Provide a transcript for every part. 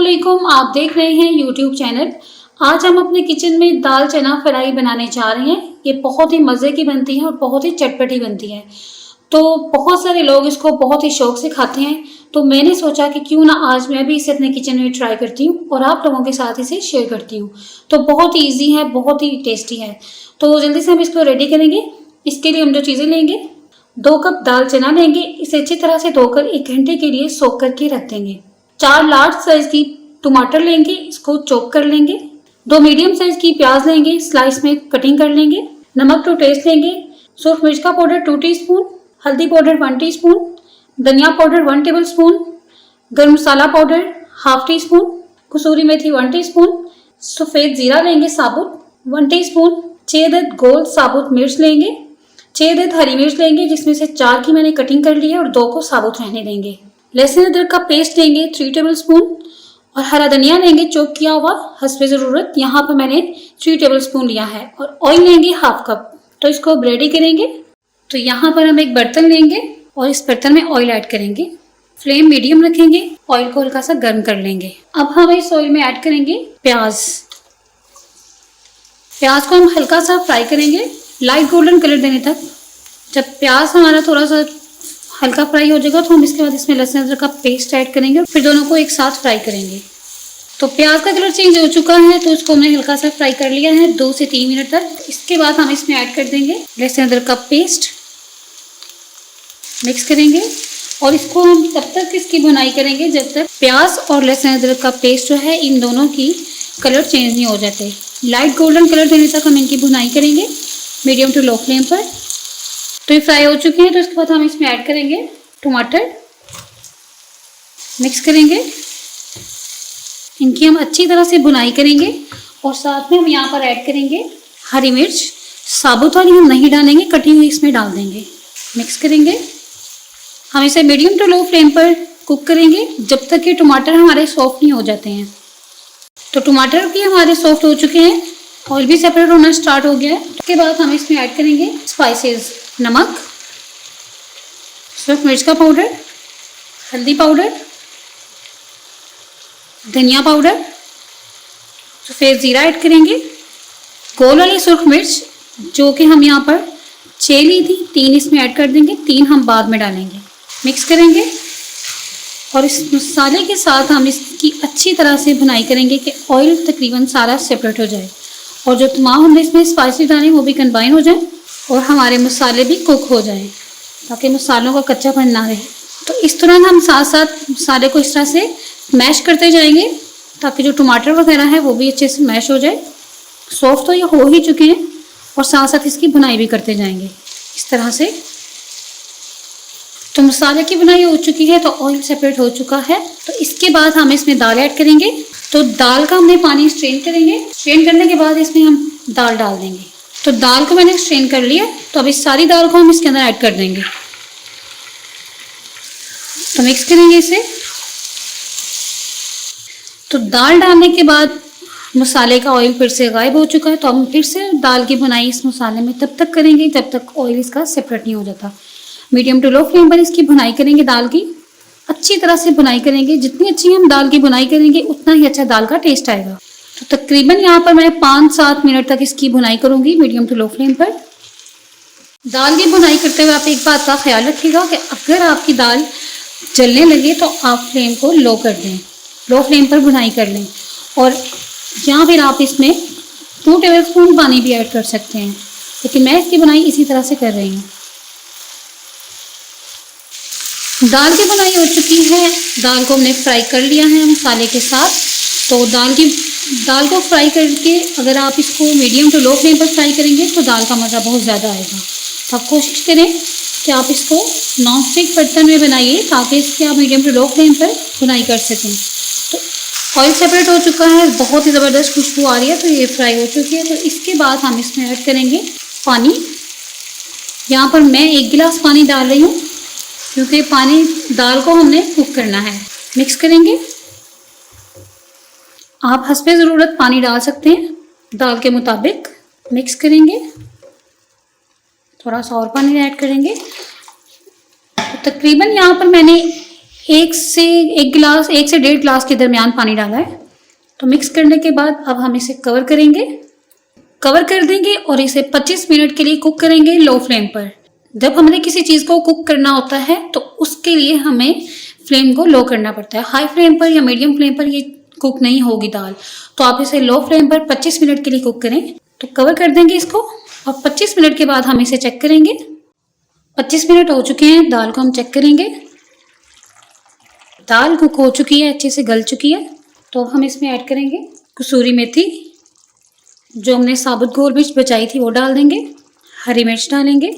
अस्सलामुअलैकुम, आप देख रहे हैं यूट्यूब चैनल। आज हम अपने किचन में दाल चना फ्राई बनाने जा रहे हैं। ये बहुत ही मज़े की बनती है और बहुत ही चटपटी बनती है। तो बहुत सारे लोग इसको बहुत ही शौक से खाते हैं। तो मैंने सोचा कि क्यों ना आज मैं भी इसे अपने किचन में ट्राई करती हूँ और आप लोगों के साथ इसे शेयर करती हूँ। तो बहुत ही ईजी है, बहुत ही टेस्टी है। तो जल्दी से हम इसको रेडी करेंगे। इसके लिए हम जो चीज़ें लेंगे, 2 कप दाल चना लेंगे। इसे अच्छी तरह से धोकर 1 घंटे के लिए सोक करके रख देंगे। 4 लार्ज साइज की टमाटर लेंगे, इसको चॉप कर लेंगे। 2 मीडियम साइज की प्याज लेंगे, स्लाइस में कटिंग कर लेंगे। नमक टू टेस्ट लेंगे। सूर्ख मिर्च का पाउडर 2 टीस्पून, हल्दी पाउडर 1 टीस्पून, धनिया पाउडर 1 टेबल स्पून, गर्म मसाला पाउडर 1/2 टीस्पून, कसूरी मेथी 1 टीस्पून, सफ़ेद जीरा लेंगे साबुत 1 टीस्पून, 6 अदद गोल साबुत मिर्च लेंगे, 6 अदद हरी मिर्च लेंगे जिसमें से 4 की मैंने कटिंग कर ली है और 2 को साबुत रहने देंगे। लहसुन अदरक का पेस्ट लेंगे 3 टेबल स्पून और हरा धनिया लेंगे चॉप किया हुआ हस्बे ज़रूरत। यहाँ पर मैंने 3 टेबल स्पून लिया है और ऑयल लेंगे 1/2 कप। तो इसको रेडी करेंगे। तो यहाँ पर हम एक बर्तन लेंगे और इस बर्तन में ऑयल ऐड करेंगे। फ्लेम मीडियम रखेंगे, ऑयल को हल्का सा गर्म कर लेंगे। अब हम इस ऑयल में ऐड करेंगे प्याज। प्याज को हम हल्का सा फ्राई करेंगे लाइट गोल्डन कलर देने तक। जब प्याज हमारा थोड़ा सा हल्का फ्राई हो जाएगा तो हम इसके बाद इसमें लहसुन अदरक का पेस्ट ऐड करेंगे और फिर दोनों को एक साथ फ्राई करेंगे। तो प्याज का कलर चेंज हो चुका है तो इसको हमने हल्का सा फ्राई कर लिया है 2 से 3 मिनट तक। इसके बाद हम इसमें ऐड कर देंगे लहसुन अदरक का पेस्ट, मिक्स करेंगे और इसको हम तब तक इसकी भुनाई करेंगे जब तक प्याज और लहसुन अदरक का पेस्ट जो है इन दोनों की कलर चेंज नहीं हो जाते। लाइट गोल्डन कलर देने तक हम इनकी भुनाई करेंगे मीडियम टू लो फ्लेम पर। तो ये फ्राई हो चुके हैं तो इसके बाद हम इसमें ऐड करेंगे टमाटर, मिक्स करेंगे। इनकी हम अच्छी तरह से भुनाई करेंगे और साथ में हम यहाँ पर ऐड करेंगे हरी मिर्च। साबुत वाली हम नहीं डालेंगे, कटी हुई इसमें डाल देंगे। मिक्स करेंगे। हम इसे मीडियम टू लो फ्लेम पर कुक करेंगे जब तक कि टमाटर हमारे सॉफ्ट नहीं हो जाते हैं। तो टमाटर भी हमारे सॉफ्ट हो चुके हैं, ऑयल भी सेपरेट होना स्टार्ट हो गया है। उसके बाद हम इसमें ऐड करेंगे स्पाइसेस, नमक, सूर्ख मिर्च का पाउडर, हल्दी पाउडर, धनिया पाउडर, सफ़ेद जीरा ऐड करेंगे। गोल वाली सूर्ख मिर्च जो कि हम यहाँ पर 6 ली थी, 3 इसमें ऐड कर देंगे, 3 हम बाद में डालेंगे। मिक्स करेंगे और इस मसाले के साथ हम इसकी अच्छी तरह से भुनाई करेंगे कि ऑयल तकरीबन सारा सेपरेट हो जाए और जो तमाम हमने इसमें स्पाइसेस डाले वो भी कंबाइन हो जाए और हमारे मसाले भी कुक हो जाएं ताकि मसालों का कच्चापन ना रहे। तो इस तरह हम साथ साथ मसाले को इस तरह से मैश करते जाएंगे ताकि जो टमाटर वगैरह है वो भी अच्छे से मैश हो जाए। सॉफ्ट तो ये हो ही चुके हैं और साथ साथ इसकी भुनाई भी करते जाएंगे इस तरह से। तो मसाले की भुनाई हो चुकी है तो ऑयल सेपरेट हो चुका है। तो इसके बाद हम इसमें दाल ऐड करेंगे। तो दाल का हमने पानी स्ट्रेन करेंगे। स्ट्रेन करने के बाद इसमें हम दाल डाल देंगे। तो दाल को मैंने स्ट्रेन कर लिया, तो अब इस सारी दाल को हम इसके अंदर ऐड कर देंगे। तो मिक्स करेंगे इसे। तो दाल डालने के बाद मसाले का ऑयल फिर से गायब हो चुका है तो हम फिर से दाल की भुनाई इस मसाले में तब तक करेंगे जब तक ऑयल इसका सेपरेट नहीं हो जाता। मीडियम टू लो फ्लेम पर इसकी भुनाई करेंगे, दाल की अच्छी तरह से भुनाई करेंगे। जितनी अच्छी हम दाल की भुनाई करेंगे उतना ही अच्छा दाल का टेस्ट आएगा। तो तकरीबन यहाँ पर मैं 5-7 मिनट तक इसकी भुनाई करूँगी मीडियम टू लो फ्लेम पर। दाल की भुनाई करते हुए आप एक बात का ख्याल रखिएगा कि अगर आपकी दाल जलने लगे तो आप फ्लेम को लो कर दें, लो फ्लेम पर भुनाई कर लें। और या फिर आप इसमें 2 टेबल स्पून पानी भी ऐड कर सकते हैं, लेकिन मैं इसकी भुनाई इसी तरह से कर रही हूँ। दाल की भुनाई हो चुकी है, दाल को हमने फ्राई कर लिया है मसाले के साथ। तो दाल को फ्राई करके अगर आप इसको मीडियम टू लो फ्लेम पर फ्राई करेंगे तो दाल का मज़ा बहुत ज़्यादा आएगा। तो आप कोशिश करें कि आप इसको नॉन स्टिक बर्तन में बनाइए ताकि इसकी आप मीडियम टू लो फ्लेम पर भुनाई कर सकें। तो ऑयल सेपरेट हो चुका है, बहुत ही ज़बरदस्त खुशबू आ रही है। तो ये फ्राई हो चुकी है। तो इसके बाद हम इसमें ऐड करेंगे पानी। यहाँ पर मैं 1 गिलास पानी डाल रही हूँ क्योंकि पानी दाल को हमने कुक करना है। मिक्स करेंगे। आप हस्बे ज़रूरत पानी डाल सकते हैं दाल के मुताबिक। मिक्स करेंगे, थोड़ा सा और पानी ऐड करेंगे। तो तकरीबन यहाँ पर मैंने 1 से 1 गिलास 1 से 1.5 गिलास के दरमियान पानी डाला है। तो मिक्स करने के बाद अब हम इसे कवर करेंगे, कवर कर देंगे और इसे 25 मिनट के लिए कुक करेंगे लो फ्लेम पर। जब हमने किसी चीज़ को कुक करना होता है तो उसके लिए हमें फ्लेम को लो करना पड़ता है। हाई फ्लेम पर या मीडियम फ्लेम पर ये कुक नहीं होगी दाल, तो आप इसे लो फ्लेम पर 25 मिनट के लिए कुक करें। तो कवर कर देंगे इसको और 25 मिनट के बाद हम इसे चेक करेंगे। 25 मिनट हो चुके हैं, दाल को हम चेक करेंगे। दाल कुक हो चुकी है, अच्छे से गल चुकी है। तो अब हम इसमें ऐड करेंगे कसूरी मेथी, जो हमने साबुत गोल मिर्च बचाई थी वो डाल देंगे, हरी मिर्च डालेंगे,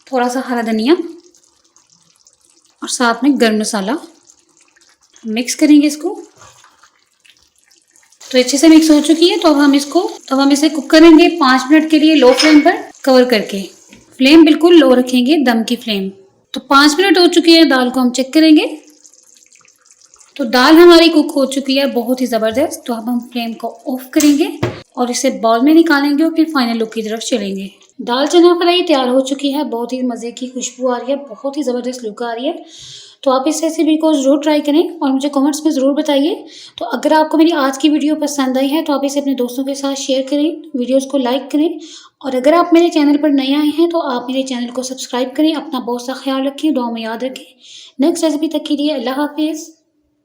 थोड़ा सा हरा धनिया और साथ में गर्म मसाला। मिक्स करेंगे इसको। तो अच्छे से मिक्स हो चुकी है। तो अब हम इसे कुक करेंगे 5 मिनट के लिए लो फ्लेम पर कवर करके। फ्लेम बिल्कुल लो रखेंगे, दम की फ्लेम। तो 5 मिनट हो चुकी है, दाल को हम चेक करेंगे। तो दाल हमारी कुक हो चुकी है बहुत ही ज़बरदस्त। तो अब हम फ्लेम को ऑफ करेंगे और इसे बाउल में निकालेंगे और फिर फाइनल लुक की तरफ चलेंगे। दाल चना फ्राई तैयार हो चुकी है, बहुत ही मज़े की खुशबू आ रही है, बहुत ही ज़बरदस्त लुक आ रही है। तो आप इस रेसिपी को ज़रूर ट्राई करें और मुझे कमेंट्स में ज़रूर बताइए। तो अगर आपको मेरी आज की वीडियो पसंद आई है तो आप इसे अपने दोस्तों के साथ शेयर करें, वीडियोस को लाइक करें और अगर आप मेरे चैनल पर नए आए हैं तो आप मेरे चैनल को सब्सक्राइब करें। अपना बहुत सा ख्याल रखें, दुआ में याद रखें। नेक्स्ट रेसिपी तक के लिए अल्लाह हाफिज़।